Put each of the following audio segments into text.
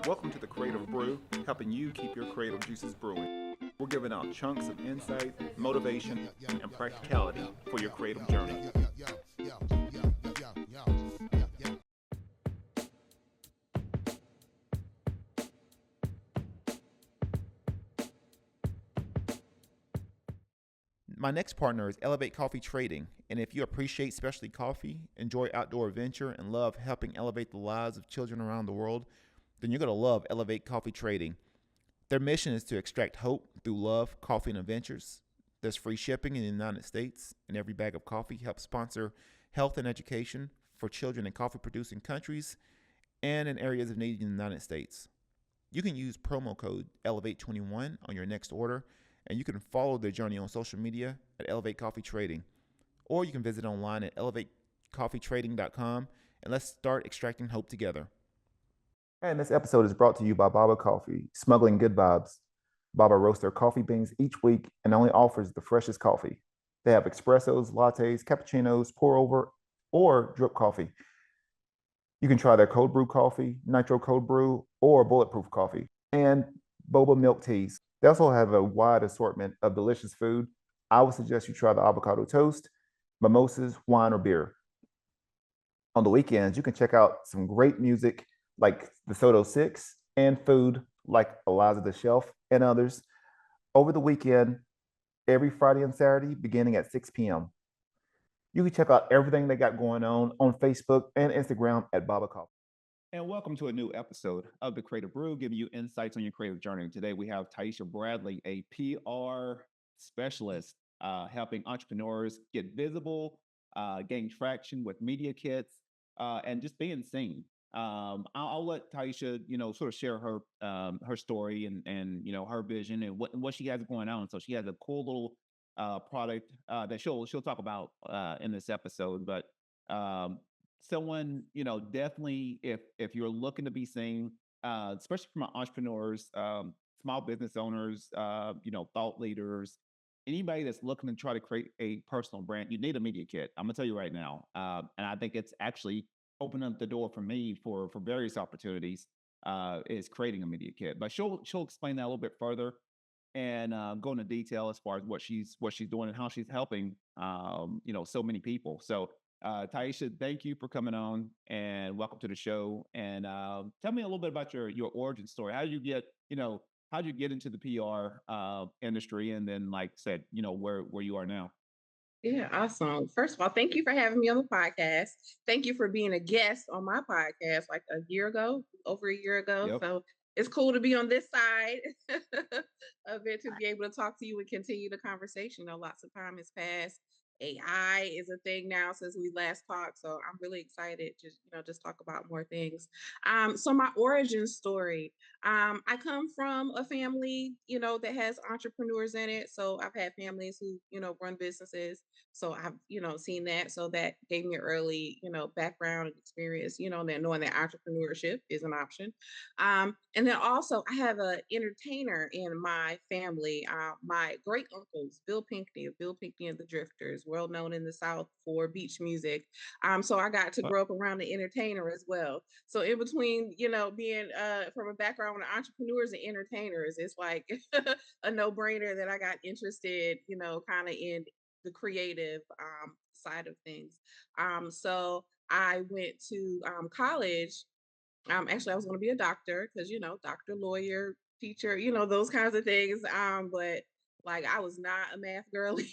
Welcome to the Creative Brew, helping you keep your creative juices brewing. We're giving out chunks of insight, motivation, and practicality for your creative journey. My next partner is Elevate Coffee Trading, and if you appreciate specialty coffee, enjoy outdoor adventure, and love helping elevate the lives of children around the world, then you're going to love Elevate Coffee Trading. Their mission is to extract hope through love, coffee, and adventures. There's free shipping in the United States, and every bag of coffee helps sponsor health and education for children in coffee producing countries and in areas of need in the United States. You can use promo code Elevate21 on your next order, and you can follow their journey on social media at Elevate Coffee Trading. Or you can visit online at elevatecoffeetrading.com, and let's start extracting hope together. And this episode is brought to you by Boba Coffee, smuggling good vibes. Boba roasts their coffee beans each week and only offers the freshest coffee. They have espressos, lattes, cappuccinos, pour over, or drip coffee. You can try their cold brew coffee, nitro cold brew, or bulletproof coffee, and boba milk teas. They also have a wide assortment of delicious food. I would suggest you try the avocado toast, mimosas, wine, or beer. On the weekends, you can check out some great music like the Soto Six and food like Eliza the Shelf and others over the weekend, every Friday and Saturday, beginning at 6 p.m. You can check out everything they got going on Facebook and Instagram at Baba Coffee. And welcome to a new episode of The Creative Brew, giving you insights on your creative journey. Today we have Taiisha Bradley, a PR specialist, helping entrepreneurs get visible, gain traction with media kits, and just being seen. I'll let Taiisha, sort of share her story and her vision and what she has going on. So she has a cool little product that she'll talk about in this episode. But someone, definitely if you're looking to be seen, especially from entrepreneurs, small business owners, thought leaders, anybody that's looking to try to create a personal brand, you need a media kit. I'm gonna tell you right now, and I think it's actually opened up the door for me for various opportunities. Is creating a media kit, but she'll explain that a little bit further and go into detail as far as what she's doing and how she's helping so many people. So Taiisha, thank you for coming on and welcome to the show. And tell me a little bit about your origin story. How did you get into the PR industry, and then, like I said, where you are now? Yeah, awesome. First of all, thank you for having me on the podcast. Thank you for being a guest on my podcast like a year ago, over a year ago. Yep. So it's cool to be on this side of it to be able to talk to you and continue the conversation. Lots of time has passed. AI is a thing now since we last talked, so I'm really excited to just talk about more things. So my origin story. I come from a family that has entrepreneurs in it. So I've had families who run businesses, so I've, seen that. So that gave me early, background and experience, that knowing that entrepreneurship is an option. And then also I have an entertainer in my family. My great uncles, Bill Pinkney and the Drifters, well known in the South for beach music. So I got to Uh, grow up around the entertainer as well. So in between, being from a background with entrepreneurs and entertainers, it's like a no-brainer that I got interested, kind of in the creative side of things. So I went to college. Actually, I was going to be a doctor because, doctor, lawyer, teacher, those kinds of things. But like I was not a math girly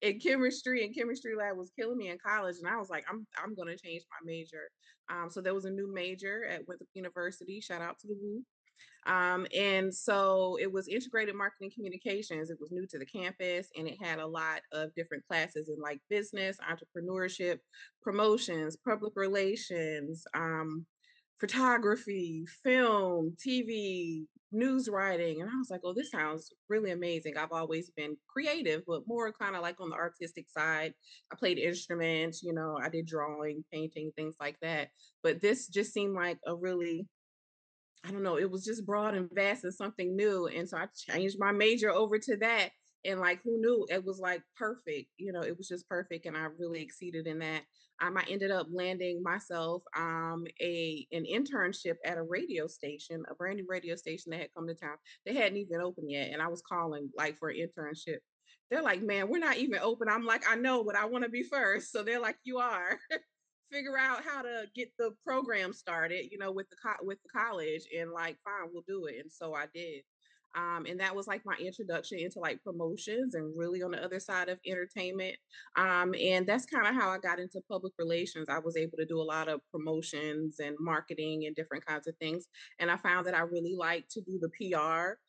in chemistry, and chemistry lab was killing me in college. And I was like, I'm going to change my major. So there was a new major at Winthrop University. Shout out to the Woo. And so it was integrated marketing communications. It was new to the campus, and it had a lot of different classes in like business, entrepreneurship, promotions, public relations, photography, film, TV, news writing. And I was like, oh, this sounds really amazing. I've always been creative, but more kind of like on the artistic side. I played instruments, I did drawing, painting, things like that. But this just seemed like a really, I don't know, it was just broad and vast and something new. And so I changed my major over to that. And like, who knew it was like perfect? You know, it was just perfect, and I really exceeded in that. I ended up landing myself a an internship at a radio station, a brand new radio station that had come to town. They hadn't even opened yet, and I was calling like for an internship. They're like, "Man, we're not even open." I'm like, "I know, but I want to be first." So they're like, "You are." Figure out how to get the program started, you know, with with the college, and like, fine, we'll do it. And so I did. And that was like my introduction into like promotions and really on the other side of entertainment. And that's kind of how I got into public relations. I was able to do a lot of promotions and marketing and different kinds of things. And I found that I really like to do the PR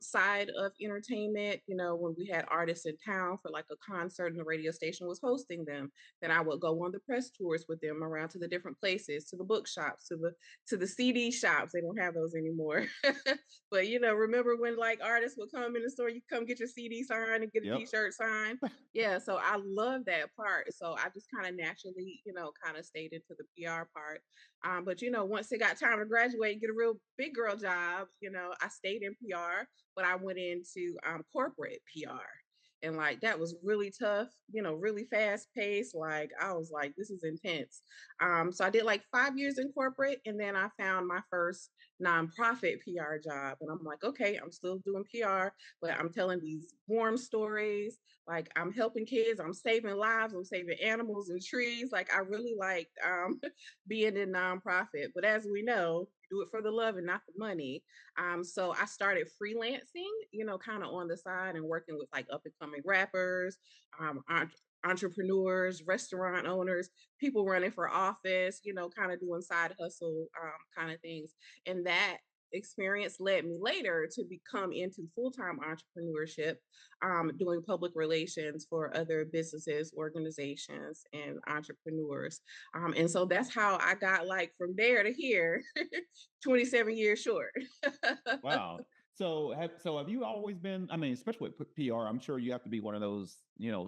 side of entertainment. You know, when we had artists in town for like a concert and the radio station was hosting them, then I would go on the press tours with them around to the different places, to the bookshops, to the CD shops. They don't have those anymore. But you know, remember when like artists would come in the store, you come get your CD signed and get a Yep. T-shirt signed. Yeah, so I love that part. So I just kind of naturally, you know, kind of stayed into the PR part. But you know, once it got time to graduate and get a real big girl job, you know, I stayed in PR, but I went into corporate PR. And like that was really tough, you know, really fast paced. Like I was like, this is intense. So I did like 5 years in corporate, and then I found my first nonprofit PR job. And I'm like, okay, I'm still doing PR, but I'm telling these warm stories. Like I'm helping kids, I'm saving lives, I'm saving animals and trees. Like I really liked being in nonprofit. But as we know, you do it for the love and not the money. So I started freelancing, you know, kind of on the side and working with like up and coming rappers, um, entrepreneurs, restaurant owners, people running for office, you know, kind of doing side hustle kind of things. And that experience led me later to become into full-time entrepreneurship, doing public relations for other businesses, organizations, and entrepreneurs. And so that's how I got like from there to here, 27 years short. Wow. So have you always been? I mean, especially with PR, I'm sure you have to be one of those,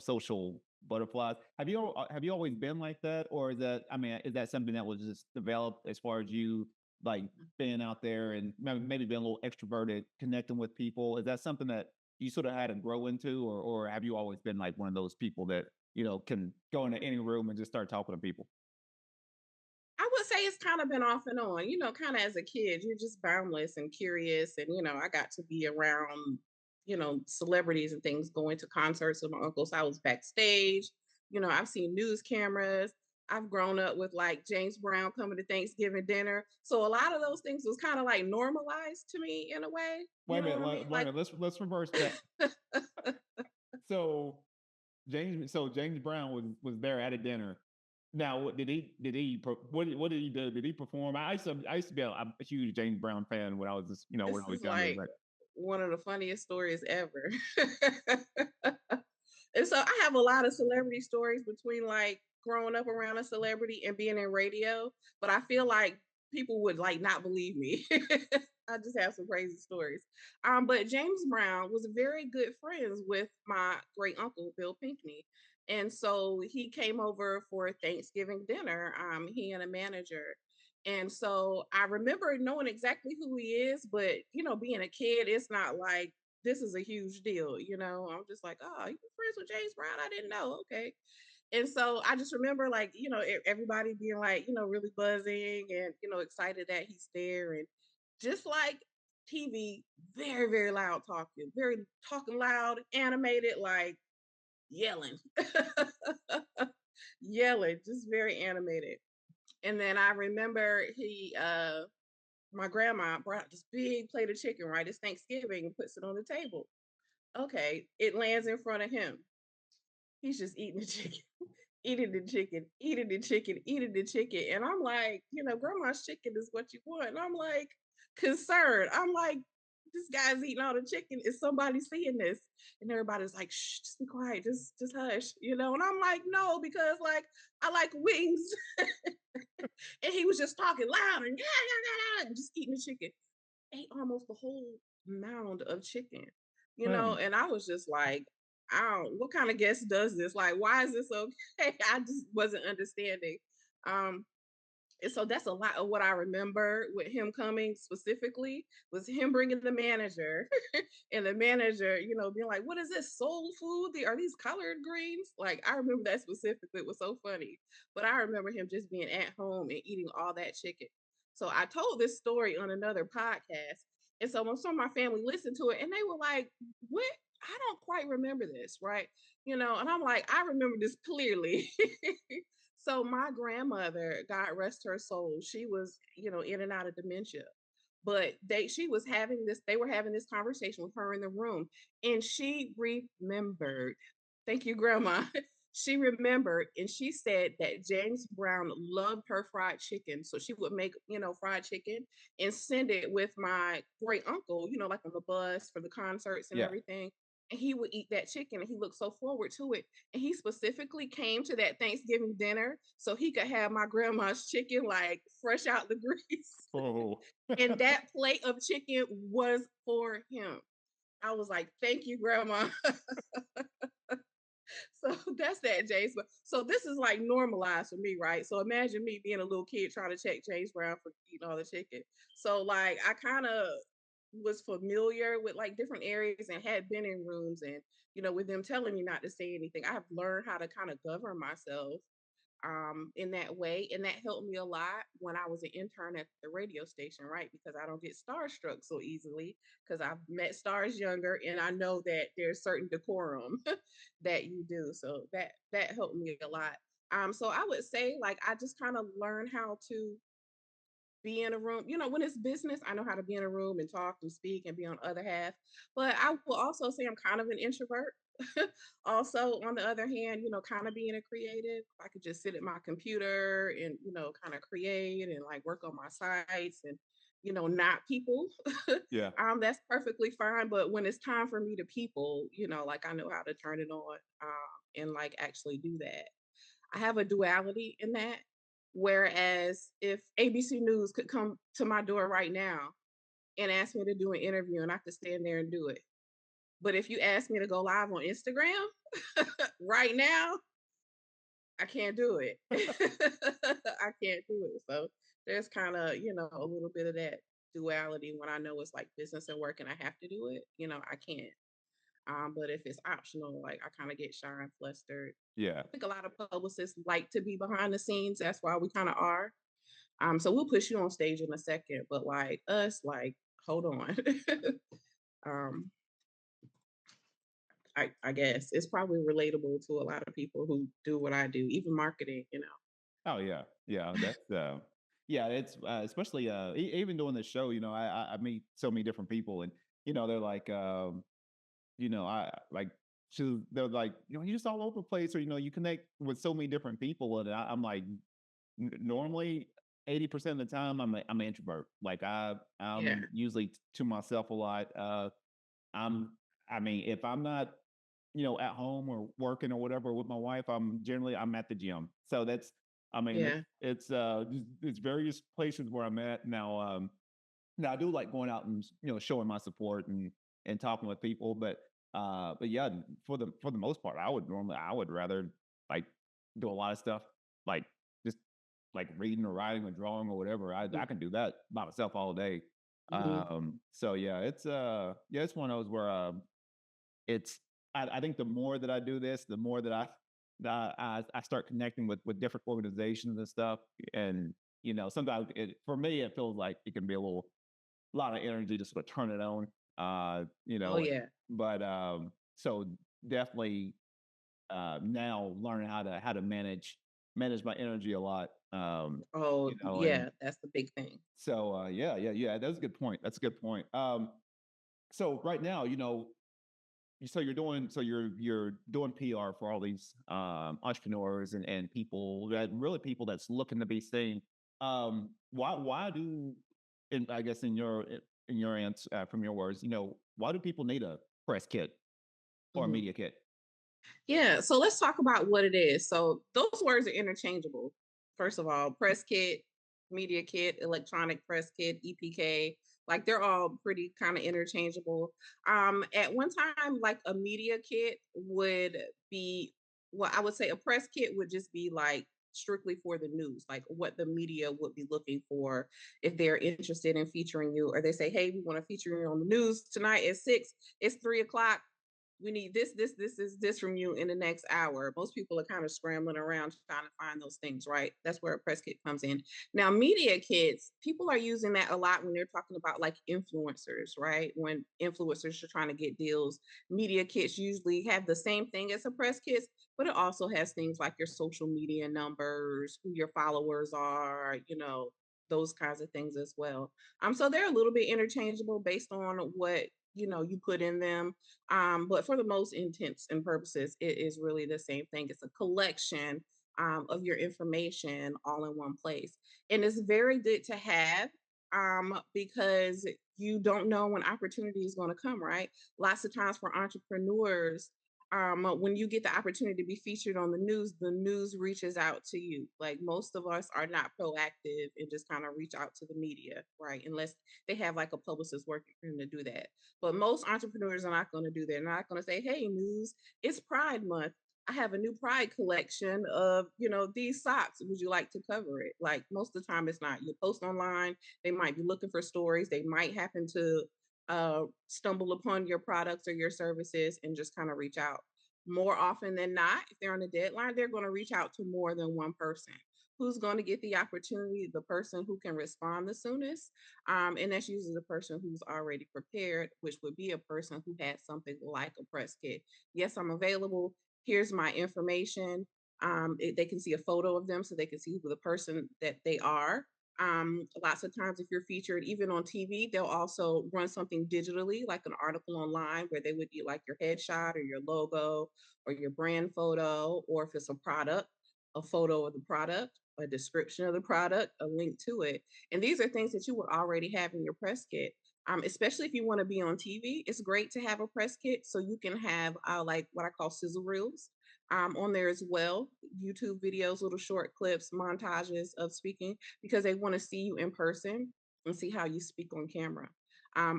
social butterflies. Have you always been like that, or is that? I mean, is that something that was just developed as far as you like being out there and maybe being a little extroverted, connecting with people? Is that something that you sort of had to grow into, or have you always been like one of those people that can go into any room and just start talking to people? I would say it's kind of been off and on, you know, kind of as a kid, you're just boundless and curious. And, you know, I got to be around, you know, celebrities and things, going to concerts with my uncles. I was backstage, you know, I've seen news cameras. I've grown up with like James Brown coming to Thanksgiving dinner. So a lot of those things was kind of like normalized to me in a way. Wait You a know minute, what I mean? wait a minute. Let's reverse that. So James Brown was there at a dinner. Now, what did he do? Did he perform? I used to be a huge James Brown fan when I was just, when This I was is younger. like But one of the funniest stories ever. And so I have a lot of celebrity stories between like growing up around a celebrity and being in radio, but I feel like people would like not believe me. I just have some crazy stories. But James Brown was very good friends with my great uncle Bill Pinkney. And so he came over for Thanksgiving dinner, he and a manager. And so I remember knowing exactly who he is, but you know, being a kid, it's not like this is a huge deal, you know. I'm just like, oh, you friends with James Brown? I didn't know. Okay. And so I just remember like, you know, everybody being like, you know, really buzzing and, you know, excited that he's there. And just like TV, very, very loud talking, very talking loud, animated, like yelling, yelling, just very animated. And then I remember my grandma brought this big plate of chicken, right? It's Thanksgiving and puts it on the table. Okay, it lands in front of him. He's just eating the chicken, eating the chicken, eating the chicken, eating the chicken. And I'm like, you know, grandma's chicken is what you want. And I'm like, concerned. I'm like, this guy's eating all the chicken. Is somebody seeing this? And everybody's like, shh, just be quiet, just hush, you know. And I'm like, no, because like I like wings. And he was just talking loud and, yeah, yeah, yeah, and just eating the chicken. Ate almost the whole mound of chicken, you know. man, And I was just like, I don't, what kind of guest does this? Like, why is this okay? I just wasn't understanding. Um, And so that's a lot of what I remember with him coming specifically was him bringing the manager and the manager, being like, "What is this soul food? Are these collard greens?" Like I remember that specifically. It was so funny. But I remember him just being at home and eating all that chicken. So I told this story on another podcast. And so when some of my family listened to it and they were like, "What? I don't quite remember this, right?" And I'm like, I remember this clearly. So my grandmother, God rest her soul, she was, in and out of dementia. But they were having this conversation with her in the room, and she remembered. Thank you, Grandma. She remembered, and she said that James Brown loved her fried chicken. So she would make, fried chicken and send it with my great uncle, like on the bus for the concerts and Yeah. everything. And he would eat that chicken and he looked so forward to it. And he specifically came to that Thanksgiving dinner so he could have my grandma's chicken like fresh out the grease. Oh. And that plate of chicken was for him. I was like, thank you, Grandma. So that's that, James. So this is like normalized for me, right? So imagine me being a little kid trying to check James Brown for eating all the chicken. So like I kind of was familiar with like different areas and had been in rooms and with them telling me not to say anything. I've learned how to kind of govern myself in that way. And that helped me a lot when I was an intern at the radio station, right? Because I don't get starstruck so easily because I've met stars younger and I know that there's certain decorum that you do. So that helped me a lot. So I would say like I just kind of learned how to be in a room. When it's business, I know how to be in a room and talk and speak and be on the other half. But I will also say I'm kind of an introvert. Also, on the other hand, kind of being a creative, I could just sit at my computer and, kind of create and like work on my sites and, not people. Yeah. That's perfectly fine. But when it's time for me to people, like I know how to turn it on and like actually do that. I have a duality in that. Whereas if ABC News could come to my door right now and ask me to do an interview and I could stand there and do it. But if you ask me to go live on Instagram right now, I can't do it. I can't do it. So there's kind of, a little bit of that duality when I know it's like business and work and I have to do it, I can't. But if it's optional, like I kind of get shy and flustered. Yeah. I think a lot of publicists like to be behind the scenes. That's why we kind of are. So we'll push you on stage in a second, but like us, like, hold on. um, I guess it's probably relatable to a lot of people who do what I do, even marketing. Oh yeah, yeah. That's yeah. It's especially even doing this show. I meet so many different people, and they're like, I like. So they're like, you're just all over the place, or you connect with so many different people, and I'm like, normally 80% of the time I'm an introvert. Like Yeah, I'm usually to myself a lot. I'm I mean, if I'm not at home or working or whatever with my wife, I'm at the gym. So that's I mean, yeah, it's various places where I'm at now. Now I do like going out and showing my support and talking with people, but yeah, for the most part, I would rather like do a lot of stuff like just like reading or writing or drawing or whatever. I can do that by myself all day. mm-hmm. So yeah, it's one of those where it's I think the more that I do this, the more that I start connecting with different organizations and stuff. And sometimes for me it feels like it can be a lot of energy just to turn it on. Oh yeah, But so definitely now learning how to manage my energy a lot. oh And yeah, that's the big thing. so yeah, that's a good point. That's a good point. So right now, you're doing PR for all these entrepreneurs and people that's looking to be seen. Why do and I guess in your answer from your words, why do people need a press kit or a Mhm. media kit? Yeah, so let's talk about what it is. So those words are interchangeable. First of all, press kit, media kit, electronic press kit, EPK, like they're all pretty kind of interchangeable. At one time, like a media kit would be, well, I would say a press kit would just be like strictly for the news, like what the media would be looking for if they're interested in featuring you, or they say, hey, we want to feature you on the news tonight at 6, it's 3 o'clock, we need this from you in the next hour. Most people are kind of scrambling around trying to find those things, right? That's where a press kit comes in. Now, media kits, people are using that a lot when they're talking about like influencers, right? When influencers are trying to get deals, media kits usually have the same thing as a press kit, but it also has things like your social media numbers, who your followers are, those kinds of things as well. So they're a little bit interchangeable based on what you put in them, but for the most intents and purposes, it is really the same thing. It's a collection of your information all in one place. And it's very good to have because you don't know when opportunity is going to come, right? Lots of times for entrepreneurs, when you get the opportunity to be featured on the news reaches out to you. Like most of us are not proactive and just kind of reach out to the media, right? Unless they have like a publicist working for them to do that. But most entrepreneurs are not going to do that. They're not going to say, hey, news, it's Pride Month. I have a new Pride collection of, these socks. Would you like to cover it? Like most of the time, it's not. You post online, they might be looking for stories. They might happen to stumble upon your products or your services and just kind of reach out. More often than not, if they're on a deadline, they're going to reach out to more than one person. Who's going to get the opportunity? The person who can respond the soonest. And that's usually the person who's already prepared, which would be a person who had something like a press kit. Yes, I'm available. Here's my information. They can see a photo of them so they can see who the person that they are. Lots of times, if you're featured even on TV, they'll also run something digitally, like an article online where they would be like your headshot or your logo or your brand photo, or if it's a product, a photo of the product, a description of the product, a link to it. And these are things that you would already have in your press kit. Especially if you want to be on TV, it's great to have a press kit so you can have like what I call sizzle reels on there as well. YouTube videos, little short clips, montages of speaking because they want to see you in person and see how you speak on camera.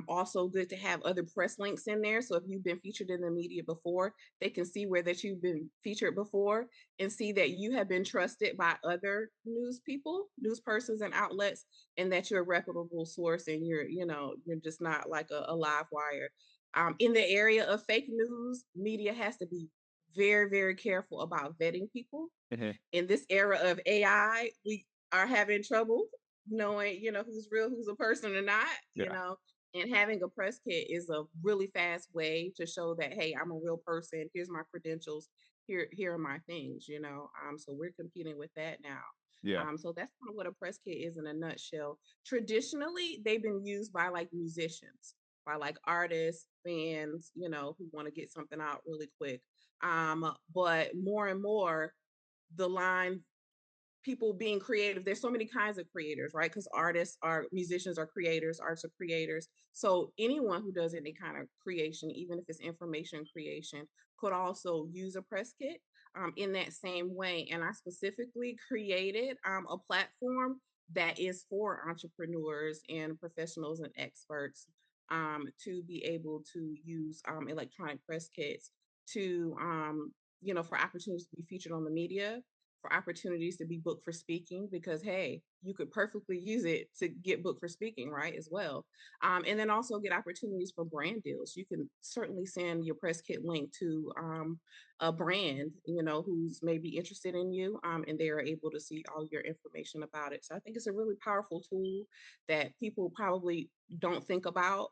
Also good to have other press links in there. So if you've been featured in the media before, they can see where that you've been featured before and see that you have been trusted by other news people, news persons and outlets, and that you're a reputable source and you're just not like a live wire. In the area of fake news, media has to be very, very careful about vetting people. Mhm. In this era of AI, we are having trouble knowing, who's real, who's a person or not, Yeah. and having a press kit is a really fast way to show that, hey, I'm a real person. Here's my credentials. Here are my things, So we're competing with that now. Yeah. So that's kind of what a press kit is in a nutshell. Traditionally, they've been used by like musicians, by like artists, bands, who want to get something out really quick. But more and more, the line people being creative, there's so many kinds of creators, right? Because artists are musicians, are creators, arts are creators. So anyone who does any kind of creation, even if it's information creation, could also use a press kit in that same way. And I specifically created a platform that is for entrepreneurs and professionals and experts to be able to use electronic press kits to for opportunities to be featured on the media, for opportunities to be booked for speaking, because hey, you could perfectly use it to get booked for speaking, right, as well. And then also get opportunities for brand deals. You can certainly send your press kit link to a brand, who's maybe interested in you, and they are able to see all your information about it. So I think it's a really powerful tool that people probably don't think about,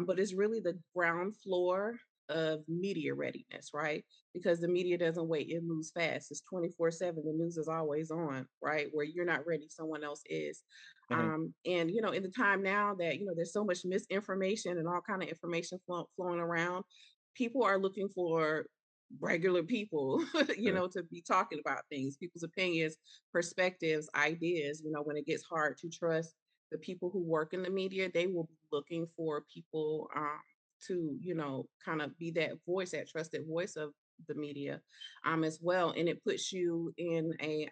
but it's really the ground floor of media readiness, right? Because the media doesn't wait, it moves fast. It's 24/7. The news is always on, right? Where you're not ready, someone else is. Mhm. And in the time now that there's so much misinformation and all kind of information flowing around, people are looking for regular people, Sure. to be talking about things, people's opinions, perspectives, ideas. When it gets hard to trust the people who work in the media, they will be looking for people to kind of be that voice, that trusted voice of the media as well. And it puts you in a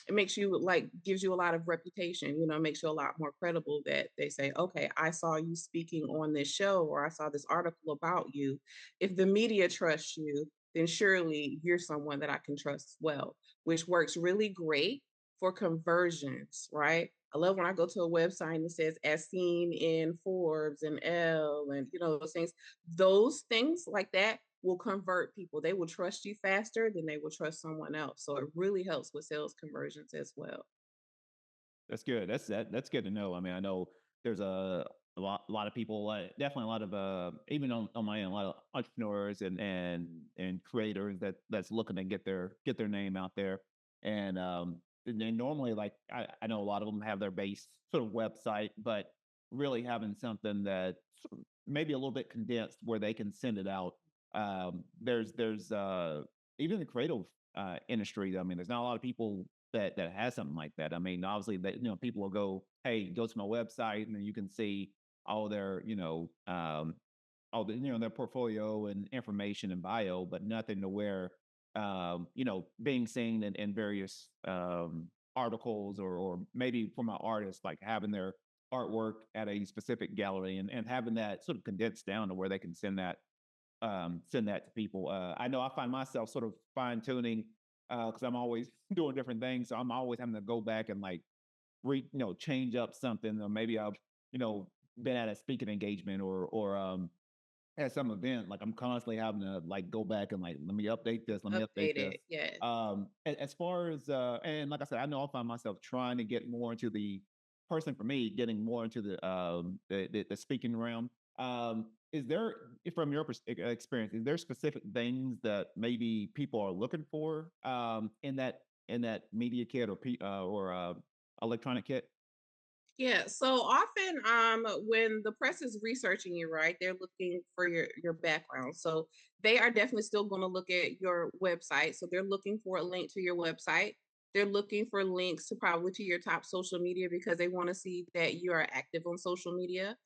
it makes you like gives you a lot of reputation, makes you a lot more credible, that they say, okay, I saw you speaking on this show, or I saw this article about you. If the media trusts you, then surely you're someone that I can trust as well, which works really great for conversions, right? I love when I go to a website and it says as seen in Forbes and Elle and those things. Those things like that will convert people. They will trust you faster than they will trust someone else. So it really helps with sales conversions as well. That's good. That's good to know. I mean, I know there's a lot of people, definitely a lot of even on my end, a lot of entrepreneurs and creators that's looking to get their name out there. And then normally, like I know a lot of them have their base sort of website, but really having something that maybe a little bit condensed where they can send it out. There's even the creative industry. I mean, there's not a lot of people that has something like that. I mean, obviously, that people will go, hey, go to my website, and then you can see all their all their portfolio and information and bio, but nothing to where being seen in various articles or maybe from an artist like having their artwork at a specific gallery and having that sort of condensed down to where they can send that to people. I know I find myself sort of fine tuning because I'm always doing different things, so I'm always having to go back and like change up something, or maybe I've you know been at a speaking engagement or at some event. Like I'm constantly having to like go back and like let me update this, let me update Update this. it. Yes. As far as and like I said, I know I'll find myself trying to get more into the person for me, getting more into the speaking realm. Is there, from your experience, is there specific things that maybe people are looking for in that media kit or electronic kit? Yeah, so often when the press is researching you, right, they're looking for your background. So they are definitely still going to look at your website. So they're looking for a link to your website. They're looking for links to probably to your top social media because they want to see that you are active on social media.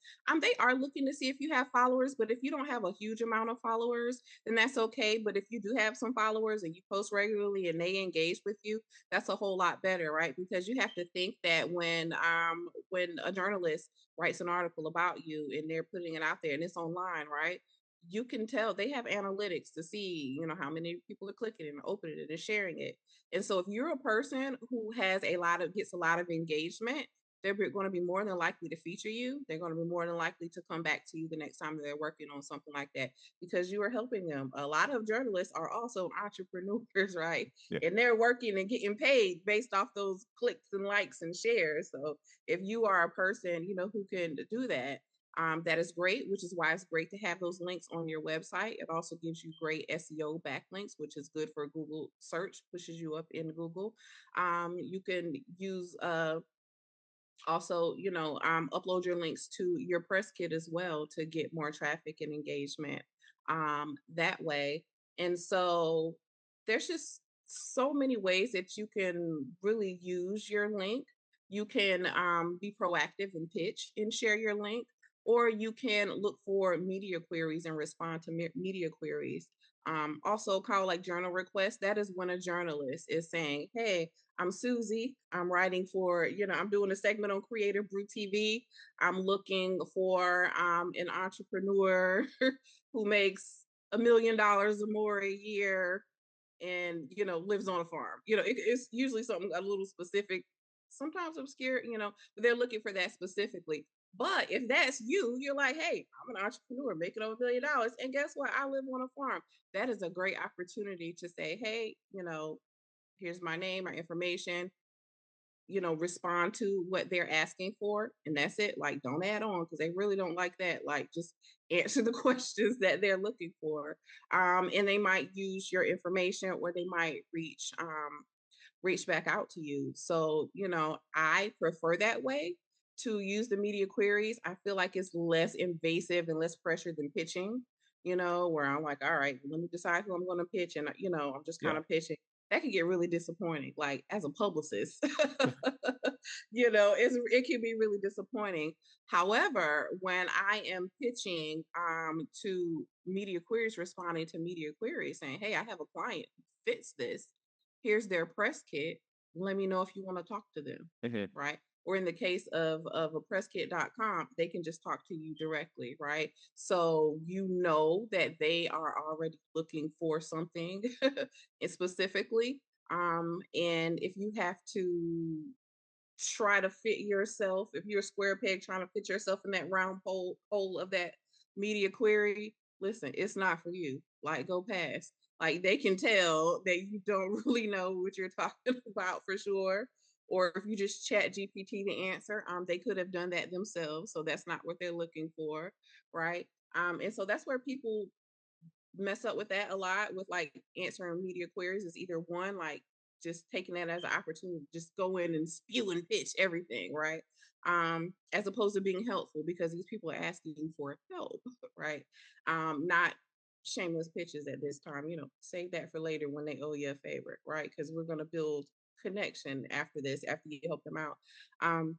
They are looking to see if you have followers, but if you don't have a huge amount of followers, then that's okay. But if you do have some followers and you post regularly and they engage with you, that's a whole lot better, right? Because you have to think that when a journalist writes an article about you and they're putting it out there and it's online, right? You can tell they have analytics to see, how many people are clicking and opening it and sharing it. And so if you're a person who gets a lot of engagement, they're going to be more than likely to feature you. They're going to be more than likely to come back to you the next time they're working on something like that because you are helping them. A lot of journalists are also entrepreneurs, right? Yeah. And they're working and getting paid based off those clicks and likes and shares. So if you are a person, who can do that, that is great, which is why it's great to have those links on your website. It also gives you great SEO backlinks, which is good for Google search, pushes you up in Google. You can use also, upload your links to your press kit as well to get more traffic and engagement that way. And so there's just so many ways that you can really use your link. You can be proactive and pitch and share your link, or you can look for media queries and respond to media queries. Also, call like journal requests. That is when a journalist is saying, "Hey, I'm Susie. I'm writing for, I'm doing a segment on Creative Brew TV. I'm looking for an entrepreneur who makes $1 million or more a year and, lives on a farm." It's usually something a little specific, sometimes obscure, but they're looking for that specifically. But if that's you, you're like, "Hey, I'm an entrepreneur making over $1 million. And guess what? I live on a farm." That is a great opportunity to say, "Hey, here's my name, my information," respond to what they're asking for. And that's it. Like, don't add on because they really don't like that. Like, just answer the questions that they're looking for. And they might use your information or they might reach back out to you. So, I prefer that way to use the media queries. I feel like it's less invasive and less pressure than pitching, where I'm like, all right, let me decide who I'm going to pitch. And, I'm just kind Yeah. of pitching. That can get really disappointing, like as a publicist. It can be really disappointing. However, when I am pitching to media queries, responding to media queries saying, "Hey, I have a client who fits this. Here's their press kit. Let me know if you want to talk to them." Mhm. Right. or in the case of a presskit.com, they can just talk to you directly, right? So you know that they are already looking for something specifically. And if you have to try to fit yourself, if you're a square peg trying to fit yourself in that round hole of that media query, listen, it's not for you. Like, go past. Like, they can tell that you don't really know what you're talking about for sure. Or if you just chat GPT the answer, they could have done that themselves. So that's not what they're looking for, right? And so that's where people mess up with that a lot with like answering media queries is either one, like just taking that as an opportunity to just go in and spew and pitch everything, right? As opposed to being helpful because these people are asking you for help, right? Not shameless pitches at this time, save that for later when they owe you a favor, right? Because we're going to build connection after this, after you help them out. Um,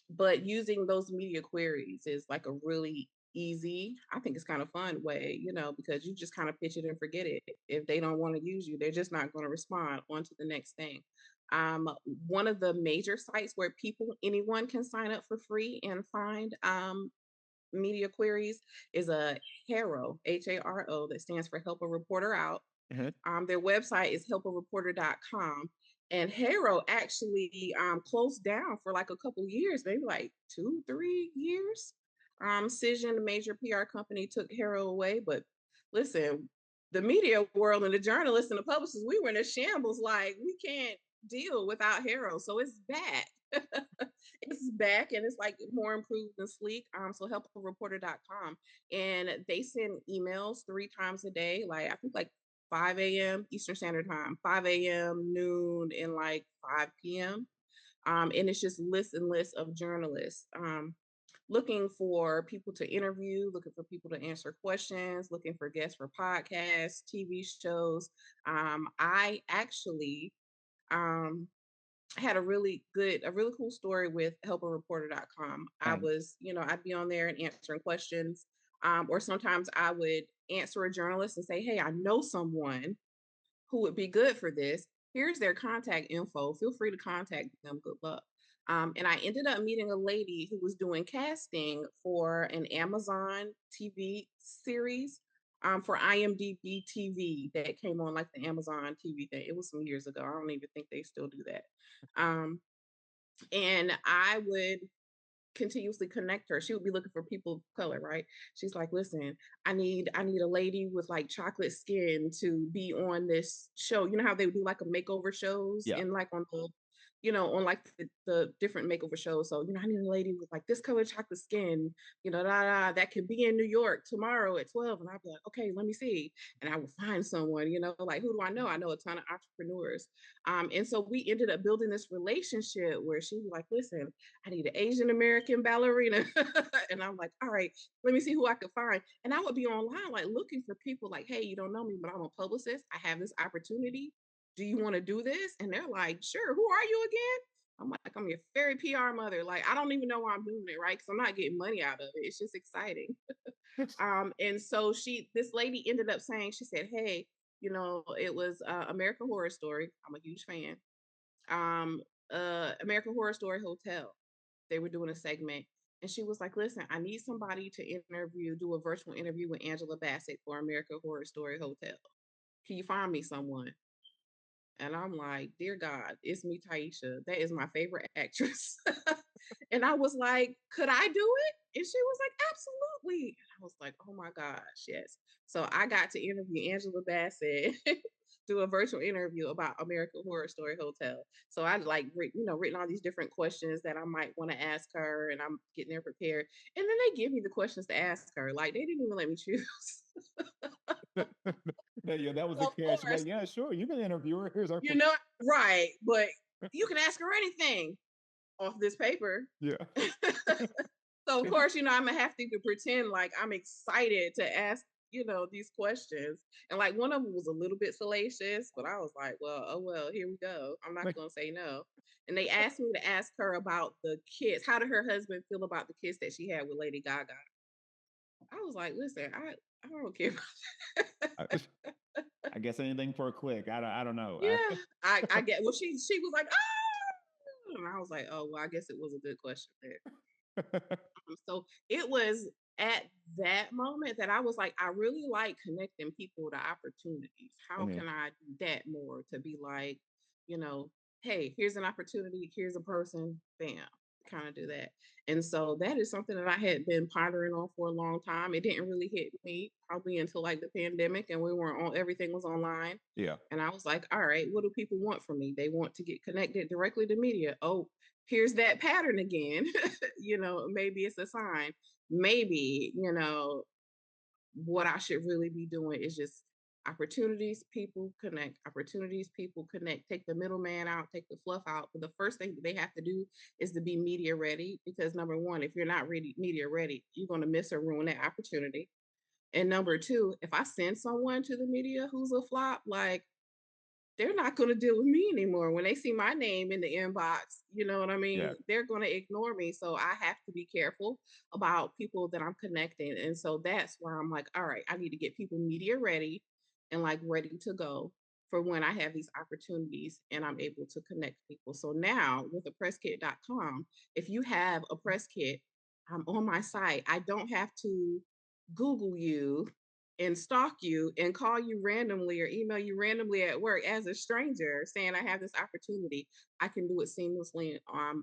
but using those media queries is like a really easy, I think it's kind of fun way, because you just kind of pitch it and forget it. If they don't want to use you, they're just not going to respond on to the next thing. Um, One of the major sites where anyone can sign up for free and find media queries is a HARO, HARO, that stands for Help a Reporter Out. Uh-huh. Their website is helpareporter.com. And Haro actually closed down for like a couple years, maybe like 2, 3 years. Cision, the major PR company, took Haro away. But listen, the media world and the journalists and the publishers, we were in a shambles. Like, we can't deal without Haro. So it's back. It's back and it's like more improved and sleek. So helpareporter.com. And they send emails 3 times a day, like I think like 5 a.m. Eastern Standard Time, 5 a.m., noon, and like 5 p.m. And it's just lists and lists of journalists looking for people to interview, looking for people to answer questions, looking for guests for podcasts, TV shows. I actually um, had a really cool story with helpareporter.com. I Thanks. was, I'd be on there and answering questions. Or sometimes I would answer a journalist and say, hey, I know someone who would be good for this. Here's their contact info. Feel free to contact them. Good luck. And I ended up meeting a lady who was doing casting for an Amazon TV series for IMDb TV that came on like the Amazon TV thing. It was some years ago. I don't even think they still do that. Um, and I would continuously connect her. She would be looking for people of color, right? She's like, listen, I need a lady with like chocolate skin to be on this show. You know how they would do like a makeover shows Yeah. and like on on like the different makeover shows. So, I need a lady with like this color chocolate skin, that could be in New York tomorrow at 12. And I'd be like, okay, let me see. And I would find someone, like, who do I know? I know a ton of entrepreneurs. And so we ended up building this relationship where she was like, listen, I need an Asian American ballerina. And I'm like, all right, let me see who I could find. And I would be online, like looking for people like, hey, you don't know me, but I'm a publicist. I have this opportunity. Do you want to do this? And they're like, sure. Who are you again? I'm like, I'm your fairy PR mother. Like, I don't even know why I'm doing it, right? Because I'm not getting money out of it. It's just exciting. And so this lady ended up saying, she said, hey, it was American Horror Story. I'm a huge fan. Um, American Horror Story Hotel. They were doing a segment, and she was like, listen, I need somebody to do a virtual interview with Angela Bassett for American Horror Story Hotel. Can you find me someone? And I'm like, dear God, it's me, Taiisha. That is my favorite actress. And I was like, could I do it? And she was like, absolutely. And I was like, oh my gosh, yes. So I got to interview Angela Bassett, do a virtual interview about American Horror Story Hotel. So I like, written all these different questions that I might want to ask her, and I'm getting there prepared. And then they give me the questions to ask her. Like, they didn't even let me choose. Yeah, that was the Of catch. course, Like, yeah, sure, you can interview her. Here's our you know, right. But you can ask her anything off this paper. yeah. So of course, I'm gonna have to pretend like I'm excited to ask, these questions. And like one of them was a little bit salacious, but I was like, well, oh well, here we go. I'm not Like, gonna say no. And they asked me to ask her about the kiss. How did her husband feel about the kiss that she had with Lady Gaga? I was like, listen, I don't care. I, I guess anything for a click. I don't know. Yeah, I get. Well, she was like, And I was like, oh, well, I guess it was a good question there. So it was at that moment that I was like, I really like connecting people to opportunities. How Okay. can I do that more to be like, you know, hey, here's an opportunity, here's a person, bam, kind of do that. And so that is something that I had been pondering on for a long time. It didn't really hit me probably until like the pandemic and we weren't on, everything was online. Yeah. And I was like, all right, what do people want from me? They want to get connected directly to media. Oh, here's that pattern again. Maybe it's a sign. Maybe, what I should really be doing is just opportunities, people connect, take the middleman out, take the fluff out. But the first thing that they have to do is to be media ready because number one, if you're not ready, media ready, you're going to miss or ruin that opportunity. And number two, if I send someone to the media who's a flop, like they're not going to deal with me anymore. When they see my name in the inbox, you know what I Yeah. mean? They're going to ignore me. So I have to be careful about people that I'm connecting. And so that's where I'm like, all right, I need to get people media ready and like ready to go for when I have these opportunities and I'm able to connect people. So now with thepresskit.com, if you have a press kit, I'm on my site. I don't have to Google you and stalk you and call you randomly or email you randomly at work as a stranger saying I have this opportunity. I can do it seamlessly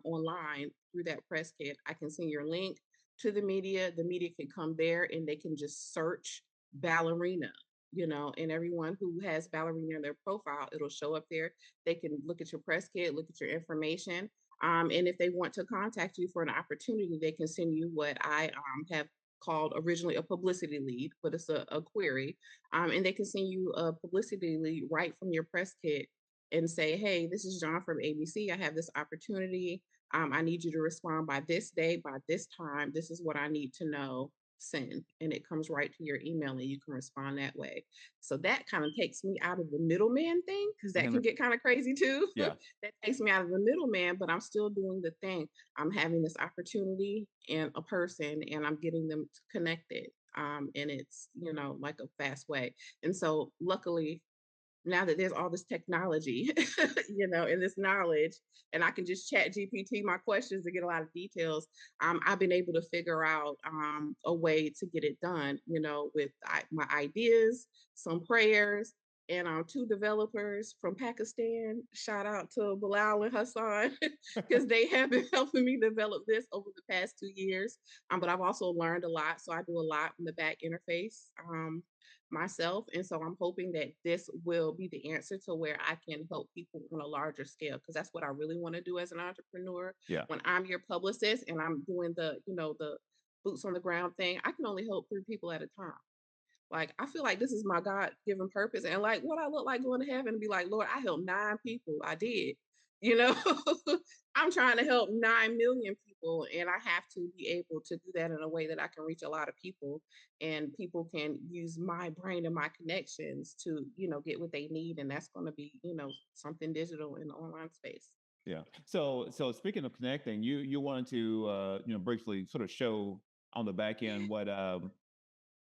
online through that press kit. I can send your link to the media. The media can come there and they can just search ballerina, and everyone who has ballerina in their profile, it'll show up there. They can look at your press kit, look at your information. And if they want to contact you for an opportunity, they can send you what I have called originally a publicity lead, but it's a query. And they can send you a publicity lead right from your press kit and say, hey, this is John from ABC. I have this opportunity. I need you to respond by this day, by this time. This is what I need to know. Send. And it comes right to your email and you can respond that way. So that kind of takes me out of the middleman thing because that can get kind of crazy too. Yeah. That takes me out of the middleman, but I'm still doing the thing. I'm having this opportunity and a person and I'm getting them connected. And it's, like a fast way. And so luckily, now that there's all this technology, and this knowledge, and I can just chat GPT my questions to get a lot of details, I've been able to figure out a way to get it done, with my ideas, some prayers, and two developers from Pakistan. Shout out to Bilal and Hassan, because they have been helping me develop this over the past 2 years. But I've also learned a lot. So I do a lot in the back interface. Myself. And so I'm hoping that this will be the answer to where I can help people on a larger scale because that's what I really want to do as an entrepreneur. Yeah. When I'm your publicist and I'm doing the boots on the ground thing, I can only help 3 people at a time. Like I feel like this is my God given purpose. And like what I look like going to heaven and be like, Lord, I helped 9 people. I did. You know, I'm trying to help 9 million people. And I have to be able to do that in a way that I can reach a lot of people and people can use my brain and my connections to, get what they need. And that's going to be, something digital in the online space. Yeah. So speaking of connecting, you wanted to briefly sort of show on the back end what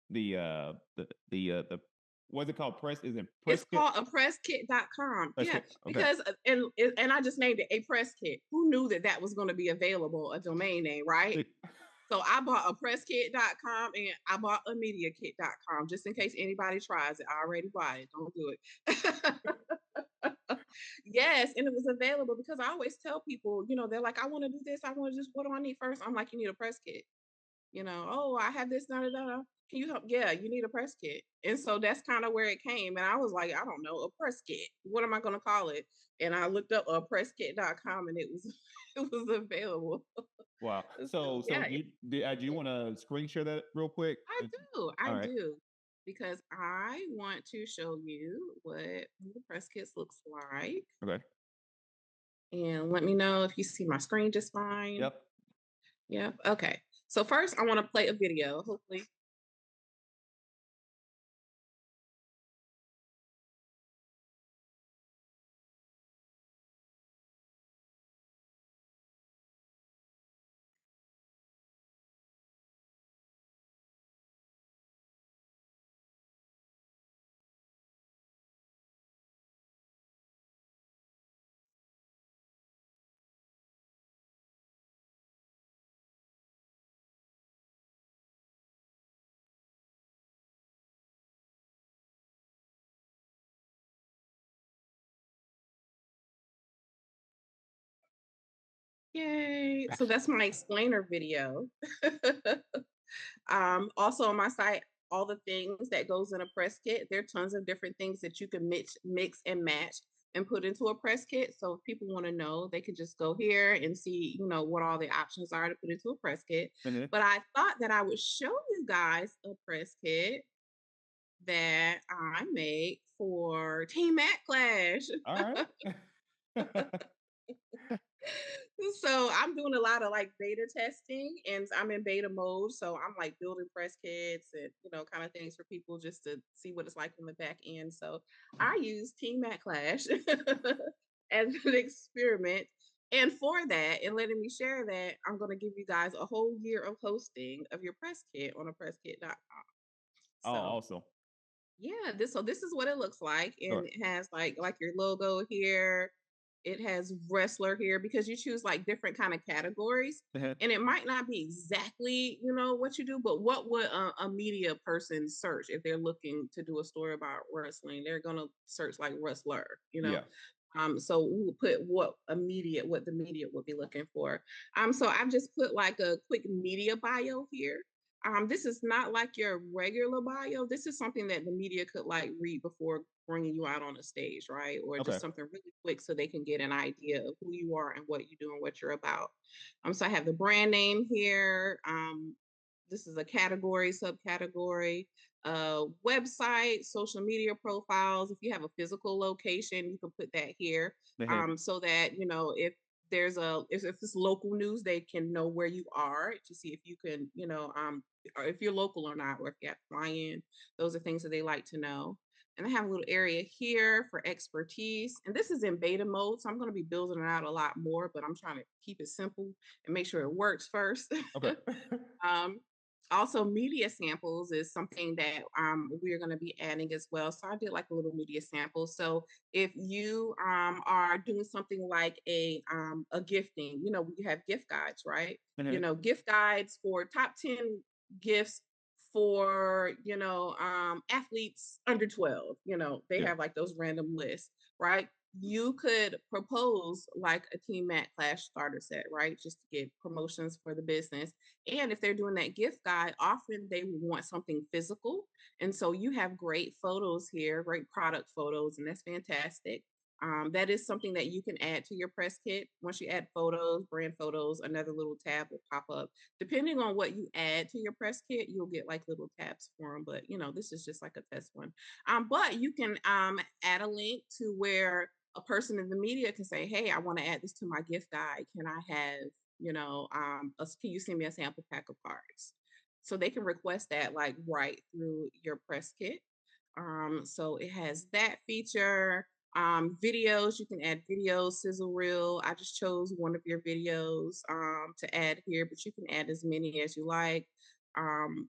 the what's it called? Press is it It's press kit? called presskit.com. Press Yeah, kit. Okay. because and I just named it a press kit. Who knew that was going to be available, a domain name, right? So I bought a presskit.com and I bought a mediakit.com just in case anybody tries it. I already bought it. Don't do it. Yes, and it was available because I always tell people, they're like, I want to do this. I want to just, what do I need first? I'm like, you need a press kit. Oh, I have this, da, da, da. Can you help? Yeah, you need a press kit. And so that's kind of where it came. And I was like, I don't know, a press kit. What am I going to call it? And I looked up presskit.com and it was it was available. Wow. So So yeah, do you want to screen share that real quick? I All right. do. Because I want to show you what the press kits looks like. Okay. And let me know if you see my screen just fine. Yep. Yep. Okay. So first I want to play a video. Hopefully Yay. So that's my explainer video. Also on my site, all the things that goes in a press kit. There are tons of different things that you can mix and match and put into a press kit. So if people want to know, they could just go here and see, what all the options are to put into a press kit. Mhm. But I thought that I would show you guys a press kit that I made for Team Mac Clash. All right. So I'm doing a lot of like beta testing and I'm in beta mode. So I'm like building press kits and kind of things for people just to see what it's like on the back end. So I use Team Mac Clash as an experiment. And for that, and letting me share that, I'm gonna give you guys a whole year of hosting of your press kit on a presskit.com. Oh, So awesome. yeah, this is what it looks like, and Sure. it has like your logo here. It has wrestler here because you choose like different kind of categories, Mhm. and it might not be exactly what you do, but what would a media person search if they're looking to do a story about wrestling? They're gonna search like wrestler. Yeah. So we will put what the media would be looking for. So I've just put like a quick media bio here. This is not like your regular bio. This is something that the media could like read before bringing you out on a stage, right? Or just Okay. something really quick so they can get an idea of who you are and what you do and what you're about. So I have the brand name here. This is a category, subcategory, website, social media profiles. If you have a physical location, you can put that here, Mhm. so that if if it's local news, they can know where you are to see if you can or if you're local or not, or if you have to fly in. Those are things that they like to know. And I have a little area here for expertise. And this is in beta mode, so I'm going to be building it out a lot more, but I'm trying to keep it simple and make sure it works first. Okay. um, Also, media samples is something that we're going to be adding as well. So I did like a little media sample. So if you are doing something like a gifting, we have gift guides, right? Mhm. Gift guides for top 10 gifts for athletes under 12. They Yeah. have like those random lists, right? You could propose like a Team Mat Clash starter set, right? Just to get promotions for the business. And if they're doing that gift guide, often they want something physical. And so you have great photos here, great product photos, and that's fantastic. That is something that you can add to your press kit. Once you add photos, brand photos, another little tab will pop up. Depending on what you add to your press kit, you'll get like little tabs for them. But this is just like a test one. But you can add a link to where a person in the media can say, "Hey, I want to add this to my gift guide. Can I have can you send me a sample pack of cards?" So they can request that like right through your press kit. So it has that feature. Videos, you can add videos, sizzle reel. I just chose one of your videos to add here, but you can add as many as you like.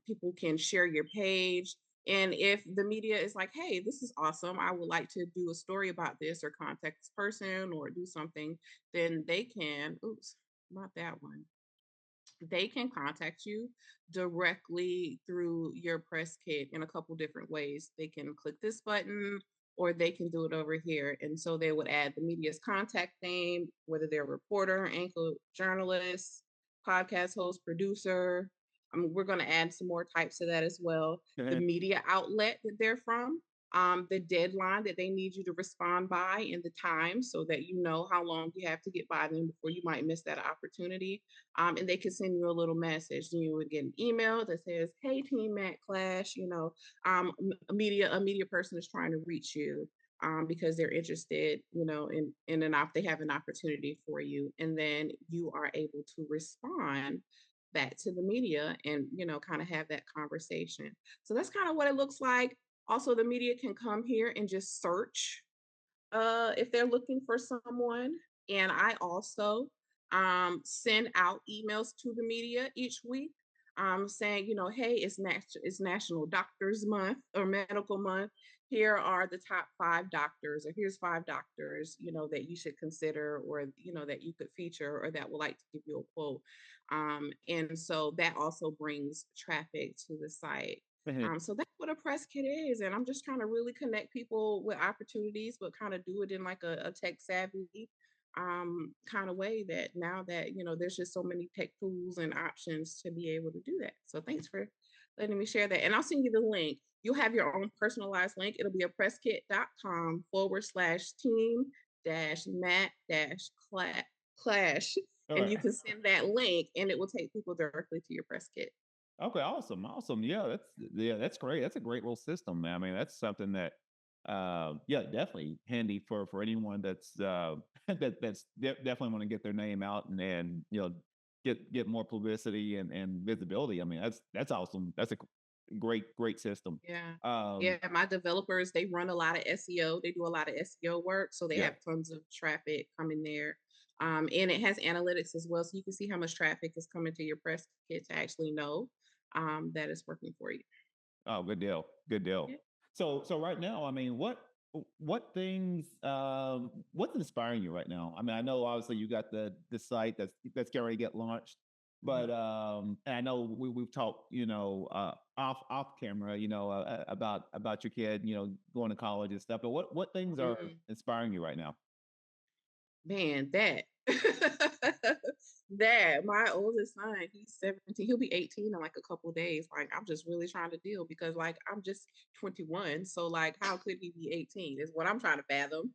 People can share your page. And if the media is like, "Hey, this is awesome. I would like to do a story about this or contact this person or do something," then they can, oops, not that one. They can contact you directly through your press kit in a couple different ways. They can click this button or they can do it over here. And so they would add the media's contact name, whether they're a reporter, anchor, journalist, podcast host, producer. We're going to add some more types to that as well. The Mhm. media outlet that they're from, the deadline that they need you to respond by, and the time so that you know how long you have to get by them before you might miss that opportunity. And they can send you a little message. And you would get an email that says, "Hey, Team Matt Clash, a media person is trying to reach you." Because they're interested, they have an opportunity for you, and then you are able to respond back to the media and kind of have that conversation. So that's kind of what it looks like. Also, the media can come here and just search if they're looking for someone. And I also send out emails to the media each week saying, "Hey, it's National Doctors Month or Medical Month. Here are the top 5 doctors, or here's 5 doctors, that you should consider, or, that you could feature, or that would like to give you a quote." And so that also brings traffic to the site. Mhm. So that's what a press kit is. And I'm just trying to really connect people with opportunities, but kind of do it in like a tech savvy kind of way that now that, there's just so many tech tools and options to be able to do that. So thanks for letting me share that. And I'll send you the link. You'll have your own personalized link. It'll be a presskit.com/team dash mat dash clash. All And right. you can send that link and it will take people directly to your press kit. Okay, awesome. Yeah, that's great. That's a great little system, man. I mean, that's something that, yeah, definitely handy for anyone that's definitely want to get their name out and get more publicity and visibility. I mean, that's awesome. That's a great system. Yeah. Um, Yeah, my developers, they run a lot of SEO. They do a lot of SEO work, so they yeah. have tons of traffic coming there. And it has analytics as well, so you can see how much traffic is coming to your press kit to actually know that it's working for you. Oh, good deal. Good deal. Yeah. So right now, I mean, what things what's inspiring you right now? I mean, I know obviously you got the site that's getting ready to get launched, Mhm. but and I know we've talked, off camera, about your kid, going to college and stuff. But what things are Mm. inspiring you right now? Man, that. That my oldest son, he's 17. He'll be 18 in like a couple days. Like I'm just really trying to deal because like I'm just 21. So like how could he be 18 is what I'm trying to fathom.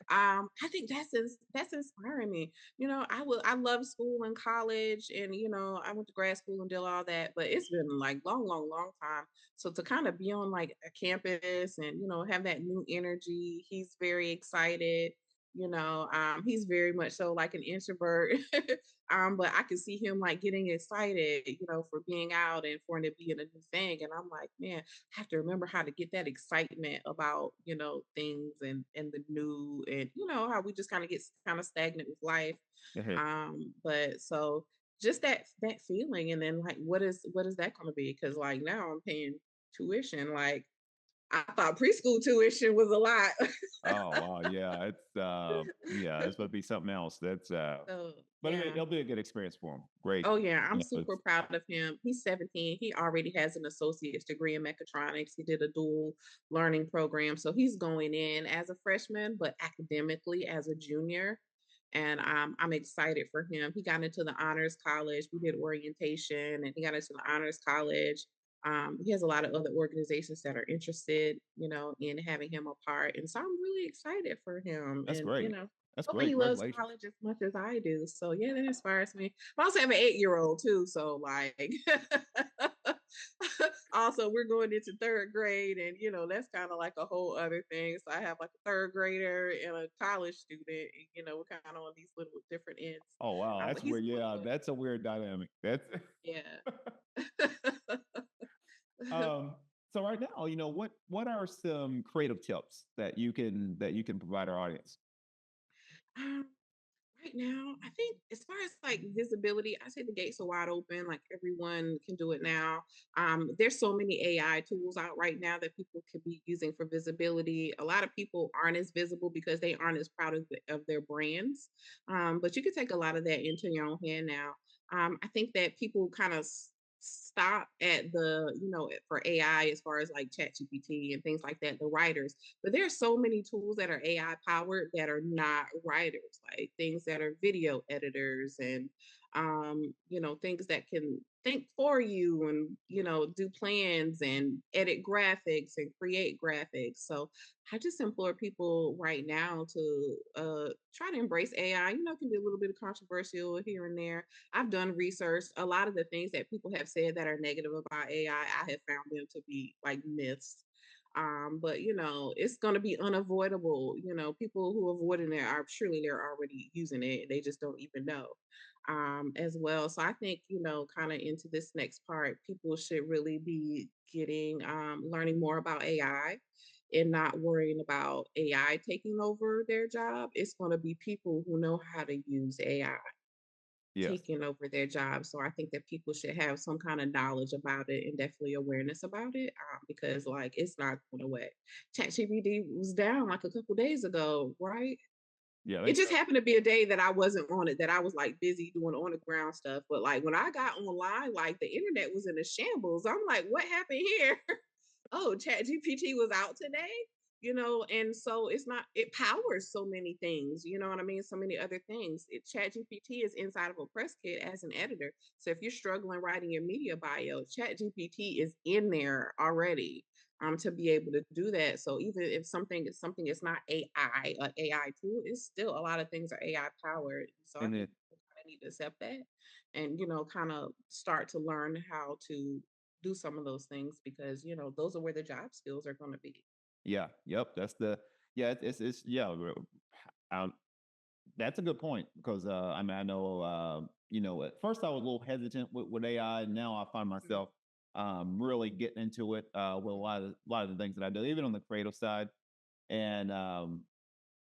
I think that's inspiring me. I love school and college and I went to grad school and did all that, but it's been like long time. So to kind of be on like a campus and have that new energy, he's very excited. He's very much so like an introvert. But I can see him like getting excited, for being out and for it to be in a new thing. And I'm like, man, I have to remember how to get that excitement about, things and the new and how we just kind of get kind of stagnant with life. But so just that feeling and then like what is that gonna be? Because like now I'm paying tuition. Like I thought preschool tuition was a lot. Oh wow, yeah, it's supposed to be something else. So But yeah. it'll be a good experience for him. Great. Oh yeah, I'm super It's proud of him. He's 17. He already has an associate's degree in mechatronics. He did a dual learning program. So he's going in as a freshman, but academically as a junior. And I'm excited for him. He got into the honors college. We did orientation and he got into the honors college. He has a lot of other organizations that are interested, in having him a part. And so I'm really excited for him. That's And, great. That's hopefully great. he loves Congratulations. college as much as I do. So yeah, that inspires me. I also have an 8-year-old too. So like also we're going into third grade and that's kind of like a whole other thing. So I have like a third grader and a college student, and, we're kind of on these little different ends. Oh wow, But that's he's weird. doing Yeah, good. that's a weird dynamic. That's Yeah. um so right now, what are some creative tips that you can provide our audience? Um, Right now, I think as far as like visibility, I say the gates are wide open. Like everyone can do it now. There's so many AI tools out right now that people could be using for visibility. A lot of people aren't as visible because they aren't as proud of their brands. But you can take a lot of that into your own hand now. I think that people kind of stop at for AI as far as like ChatGPT and things like that, the writers, but there's so many tools that are AI powered that are not writers, like things that are video editors and things that can think for you and do plans and edit graphics and create graphics. So I just implore people right now to try to embrace AI. It can be a little bit controversial here and there. I've done research. A lot of the things that people have said that are negative about AI, I have found them to be like myths. But it's going to be unavoidable. People who avoiding it are surely they're already using it. They just don't even know. As well. So I think, kind of into this next part, people should really be getting learning more about AI and not worrying about AI taking over their job. It's going to be people who know how to use AI Yes. taking over their job. So I think that people should have some kind of knowledge about it and definitely awareness about it, because like it's not going away. ChatGPT was down like a couple days ago, right? Yeah, they It just happened to be a day that I wasn't on it, that I was like busy doing on the ground stuff. But like when I got online, like the internet was in a shambles. I'm like, what happened here? Oh, ChatGPT was out today. and so it powers so many things, you know what I mean? So many other things. Chat GPT is inside of a press kit as an editor. So if you're struggling writing your media bio, Chat GPT is in there already to be able to do that. So even if something is not AI, an AI tool, it's still a lot of things are AI powered. So I And think it, people kind of need to accept that and kind of start to learn how to do some of those things because those are where the job skills are going to be. yeah, yep. That's the yeah. It's yeah. Um, that's a good point because I mean I know at first I was a little hesitant with AI, and now I find Mhm. myself really getting into it with a lot of the things that I do, even on the creative side. And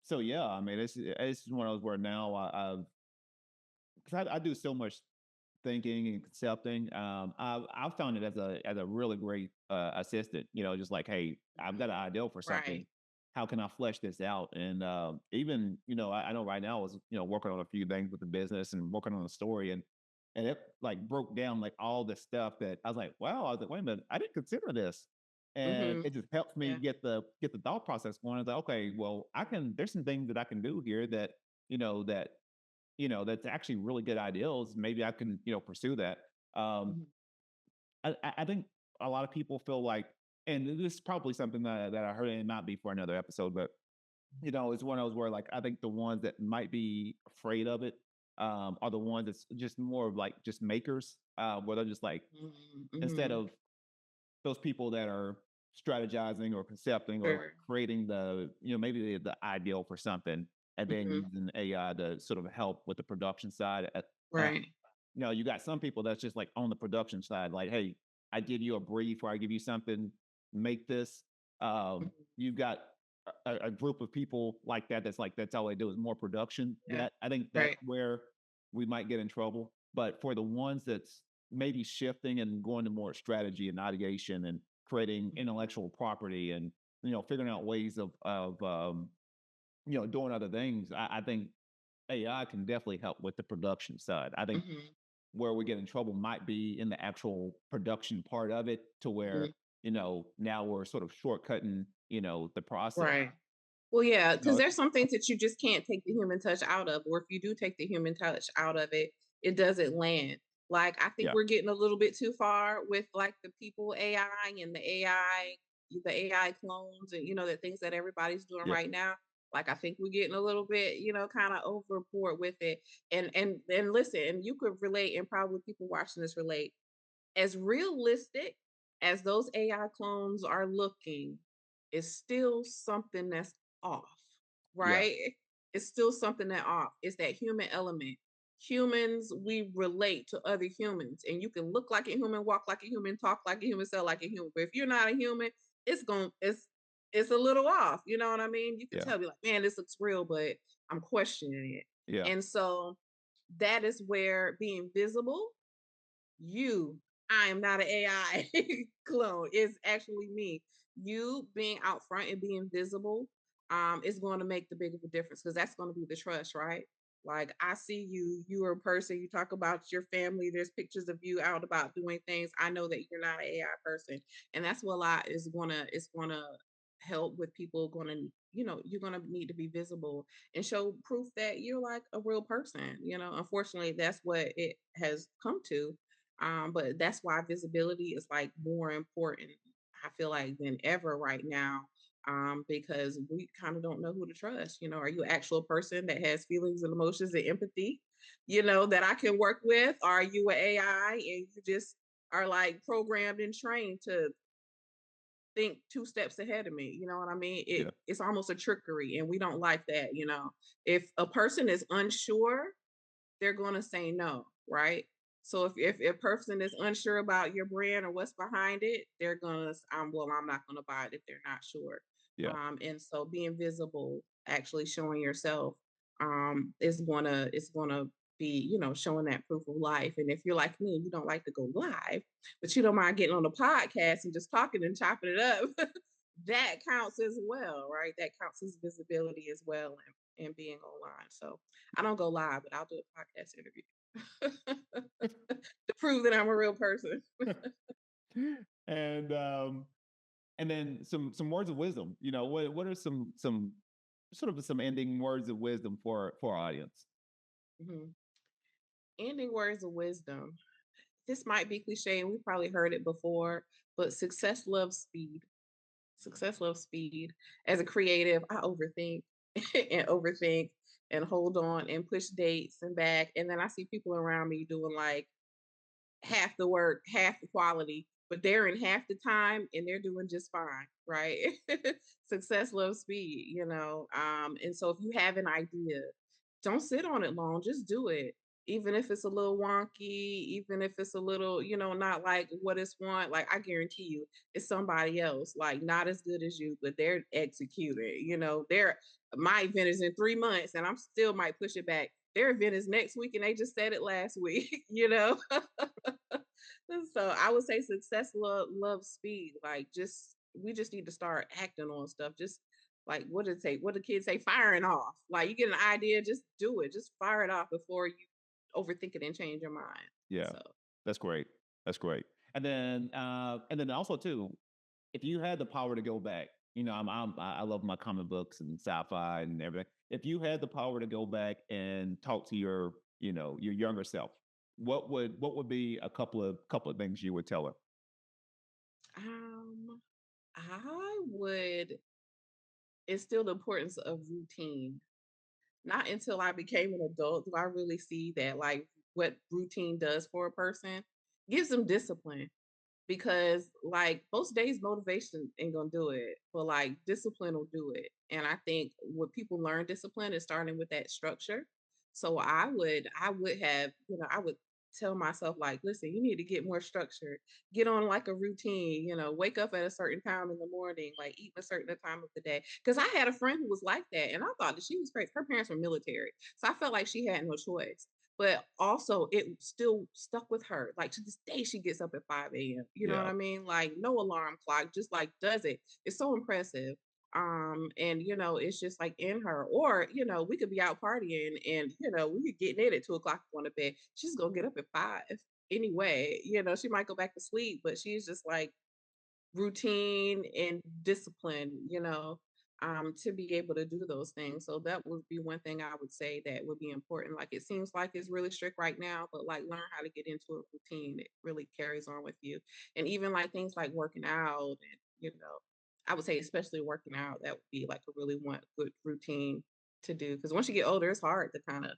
so yeah, I mean it's just one of those where now I've because I do so much thinking and concepting. I've found it as a really great assistant. Just like, hey, I've got an idea for something. Right. How can I flesh this out? And even I know right now I was working on a few things with the business and working on a story, and it like broke down like all this stuff that I was like, wow. I was like, wait a minute, I didn't consider this, and Hmm. it just helps me Yeah. get the thought process going. I was like, okay, well, I can. There's some things that I can do here that you know that that's actually really good ideals. Maybe I can, pursue that. Um, Mhm. I think a lot of people feel like, and this is probably something that I heard, and it might be for another episode, but it's one of those where like I think the ones that might be afraid of it are the ones that's just more of like just makers, where they're just like Mhm. instead Mhm. of those people that are strategizing or concepting or Sure. creating the maybe the ideal for something and then Mhm. using AI to sort of help with the production side. Uh, Right. you got some people that's just like on the production side, like, hey, I give you a brief or I give you something, make this. Mhm. You've got a group of people like that. That's like that's all they do is more production. Yeah. That I think that's Right. where we might get in trouble. But for the ones that's maybe shifting and going to more strategy and ideation and creating Mhm. intellectual property and figuring out ways of doing other things, I think AI can definitely help with the production side. I think Mhm. where we get in trouble might be in the actual production part of it to where Mhm. now we're sort of shortcutting the process. Right. Well, yeah, you know because there's some things that you just can't take the human touch out of, or if you do take the human touch out of it, it doesn't land. Like I think yeah, we're getting a little bit too far with like the people AI and the AI clones, and the things that everybody's doing yeah, right now. Like I think we're getting a little bit, kind of overboard with it. And listen, and you could relate, and probably people watching this relate as realistic as those AI clones are looking, it's still something that's off, yeah, right? It's still something that off. It's that human element. Humans, we relate to other humans, and you can look like a human, walk like a human, talk like a human, sell like a human. But if you're not a human, it's a little off. You know what I mean? You can yeah, tell me like, man, this looks real, but I'm questioning it. yeah, And so that is where being visible you I am not an AI clone. It's actually me. You being out front and being visible is going to make the big of a difference because that's going to be the trust, right? Like I see you, you are a person, you talk about your family, there's pictures of you out about doing things. I know that you're not an AI person. And that's what a lot is gonna help with people gonna, you're gonna need to be visible and show proof that you're like a real person. Unfortunately, that's what it has come to, but that's why visibility is like more important, I feel like, than ever right now. Because we kind of don't know who to trust. Are you an actual person that has feelings and emotions and empathy, that I can work with? Or are you an AI and you just are like programmed and trained to think two steps ahead of me? You know what I mean? yeah, It's almost a trickery, and we don't like that. If a person is unsure, they're going to say no, right? So if a person is unsure about your brand or what's behind it, they're gonna, well, I'm not gonna buy it if they're not sure. yeah, And so being visible, actually showing yourself, is gonna be, showing that proof of life. And if you're like me, you don't like to go live, but you don't mind getting on a podcast and just talking and chopping it up, that counts as well, right? That counts as visibility as well, and being online. So I don't go live, but I'll do a podcast interview to prove that I'm a real person. and And then some words of wisdom. What are some sort of some ending words of wisdom for our audience? Mhm. Ending words of wisdom. This might be cliche and we probably heard it before, but success loves speed. Success loves speed. As a creative, I overthink and overthink and hold on and push dates and back. And then I see people around me doing like half the work, half the quality, but they're in half the time and they're doing just fine, right? Success loves speed, and so if you have an idea, don't sit on it long, just do it. Even if it's a little wonky, even if it's a little, not like what it's want, like I guarantee you it's somebody else, like not as good as you, but they're executing, my event is in 3 months and I'm still might push it back. Their event is next week and they just said it last week, So I would say success loves speed. Like just we just need to start acting on stuff. Just like what did it say? What the kids say? Firing off. Like you get an idea, just do it. Just fire it off before you overthink it and change your mind. Yeah, So that's great. That's great. And then also too, if you had the power to go back, I love my comic books and sci-fi and everything. If you had the power to go back and talk to your younger self, what would be a couple of things you would tell her? um I would instill the importance of routine. Not until I became an adult do I really see that like what routine does for a person. Gives them discipline because like most days motivation ain't gonna do it, but like discipline will do it. And I think what people learn discipline is starting with that structure. So I would have, I would tell myself like, listen, you need to get more structured, get on like a routine, wake up at a certain time in the morning, like eat a certain time of the day. Cause I had a friend who was like that and I thought that she was great. Her parents were military. So I felt like she had no choice, but also it still stuck with her. Like to this day, she gets up at 5 a.m. You know what Yeah. I mean? Like no alarm clock, just like does it. It's so impressive. And it's just like in her, or we could be out partying and we could get in at 2 o'clock on the bed. She's gonna get up at 5 anyway. She might go back to sleep, but she's just like routine and discipline, to be able to do those things. So that would be one thing I would say that would be important. Like it seems like it's really strict right now, but like learn how to get into a routine. It really carries on with you. And even like things like working out and, I would say especially working out, that would be like a really one good routine to do. Because once you get older, it's hard to kind of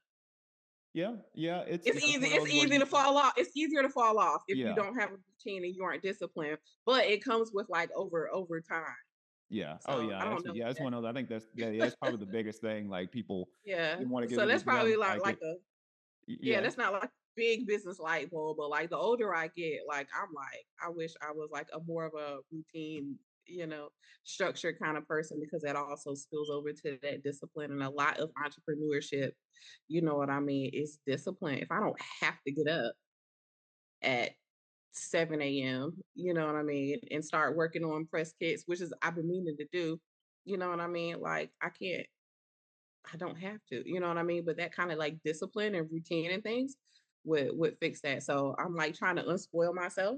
Yeah, yeah, it's it's easy. one of It's those where easy you to fall off. It's easier to fall off if you yeah, don't have a routine and you aren't disciplined. But it comes with like over time. yeah. Oh, So yeah, I don't know that's that. one of I think that's probably the biggest thing, like, people, Yeah. they wanna get So to the that's probably gym, like like, like a yeah. yeah, That's not like a big business light bulb, but like the older I get, like I'm like I wish I was like a more of a routine, you know, structured kind of person because that also spills over to that discipline and a lot of entrepreneurship. You know what I mean? Is discipline. If I don't have to get up at 7 a.m., you know what I mean, and start working on press kits, which is I've been meaning to do. You know what I mean? Like I don't have to, you know what I mean? But that kind of like discipline and routine and things would fix that. So I'm like trying to unspoil myself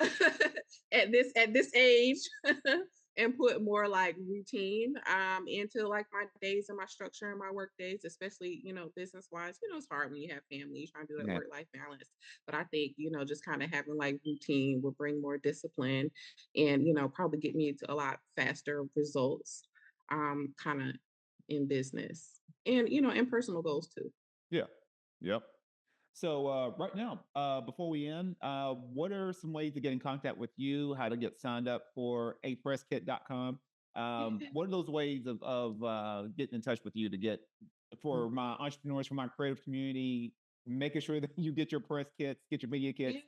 at this age and put more like routine into like my days and my structure and my work days, especially, business wise. It's hard when you have family, you're trying to do that yeah, work life balance. But I think, just kind of having like routine will bring more discipline and, probably get me to a lot faster results kind of in business and in personal goals too. yeah, yep. So, right now, before we end, what are some ways to get in contact with you? How to get signed up for apreskit.com? What are those ways of getting in touch with you to get for my entrepreneurs, for my creative community, making sure that you get your press kits, get your media kits?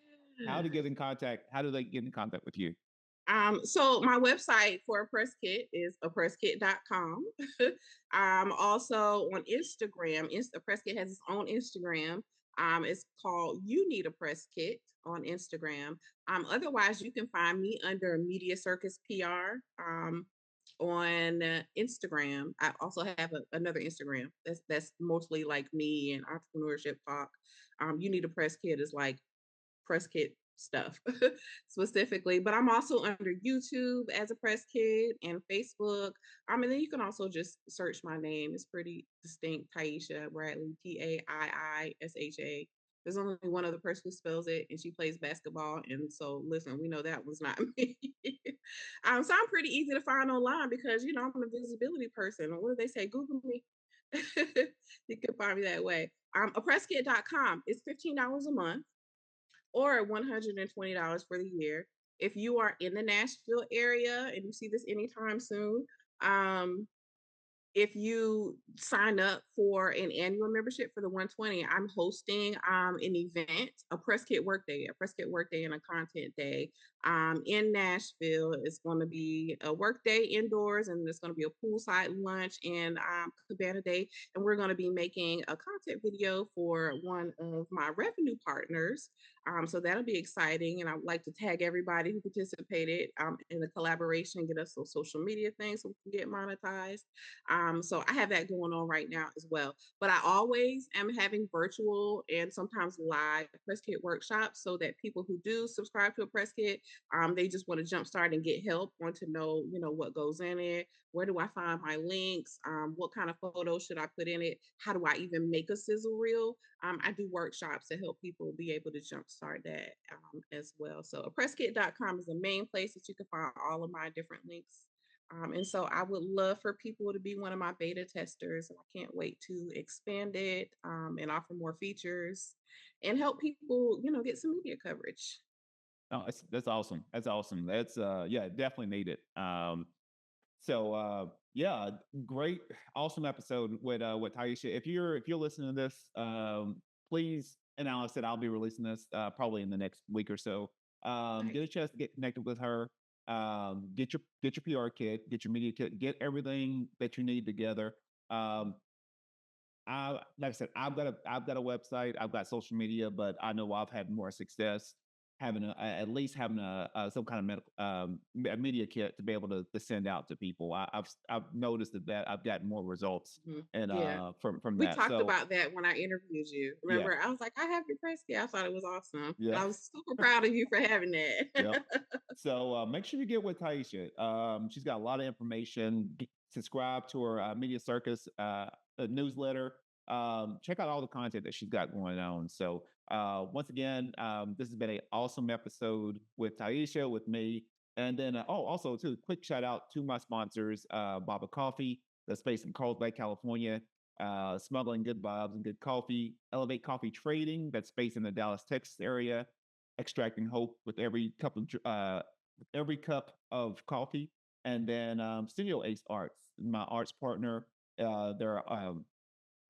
How to Yeah. get in contact? How do they get in contact with you? So my website for a press kit is apresskit.com. Also on Instagram, a press kit has its own Instagram. It's called You Need a Press Kit on Instagram. Otherwise you can find me under Media Circus PR on Instagram. I also have another Instagram that's mostly like me and entrepreneurship talk. You Need a Press Kit is like press kit stuff specifically. But I'm also under YouTube as a press kit and Facebook. And then you can also just search my name. It's pretty distinct, Taiisha Bradley, Taiisha. There's only one other person who spells it, and she plays basketball. And so, listen, we know that was not me. So I'm pretty easy to find online because, I'm a visibility person. What do they say? Google me. You can find me that way. Oppresskit.com is $15 a month or $120 for the year. If you are in the Nashville area and you see this anytime soon, um, if you sign up for an annual membership for the 120, I'm hosting an event, a press kit workday and a content day in Nashville. It's going to be a work day indoors, and there's going to be a poolside lunch and cabana day. And we're going to be making a content video for one of my revenue partners. So that'll be exciting. And I would like to tag everybody who participated in the collaboration, get us those social media things so we can get monetized. So I have that going on right now as well. But I always am having virtual and sometimes live press kit workshops so that people who do subscribe to a press kit, they just want to jumpstart and get help, want to know, what goes in it. Where do I find my links? What kind of photos should I put in it? How do I even make a sizzle reel? I do workshops to help people be able to jumpstart that as well. So presskit.com is the main place that you can find all of my different links. And so I would love for people to be one of my beta testers. And I can't wait to expand it and offer more features and help people, get some media coverage. Oh, that's awesome. That's awesome. That's yeah, definitely needed. Yeah, great, awesome episode with Taiisha. If you're listening to this, please, and I said I'll be releasing this probably in the next week or so. Nice. Get a chance to get connected with her. Get your PR kit, get your media kit, get everything that you need together. Like I said, I've got a website, I've got social media, but I know I've had more success having at least having some kind of medical a media kit to be able to send out to people. I've noticed that I've gotten more results and Yeah. from We that. talked So about that when I interviewed you. yeah, Remember, I was like, I have your press kit. I thought it was awesome. yeah, I was super proud of you for having that. yep. So make sure you get with Taiisha. She's got a lot of information. Subscribe to her Media Circus newsletter. Check out all the content that she's got going on. So once again, this has been an awesome episode with Taiisha, with me. And then, also too, quick shout out to my sponsors, Boba Coffee, that's based in Carlsbad, California, smuggling good vibes and good coffee, Elevate Coffee Trading, that's based in the Dallas, Texas area, extracting hope with every cup of coffee. And then Studio Ace Arts, my arts partner. They're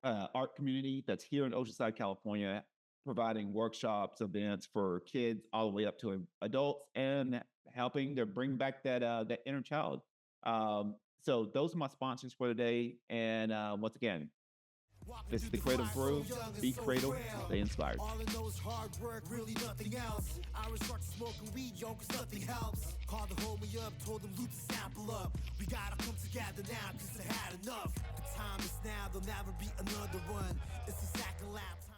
art community that's here in Oceanside, California, providing workshops, events for kids all the way up to adults, and helping to bring back that inner child. So those are my sponsors for today. And once again, this is the Creative Brew. Be creative, stay inspired. All in those hard work, really nothing else. I resort to smoking weed, yo, cause nothing helps. Called to hold me up, told them loot the sample up. We gotta come together now, cause I had enough. The time is now, there'll never be another one. It's the SOUNDCLOUD time.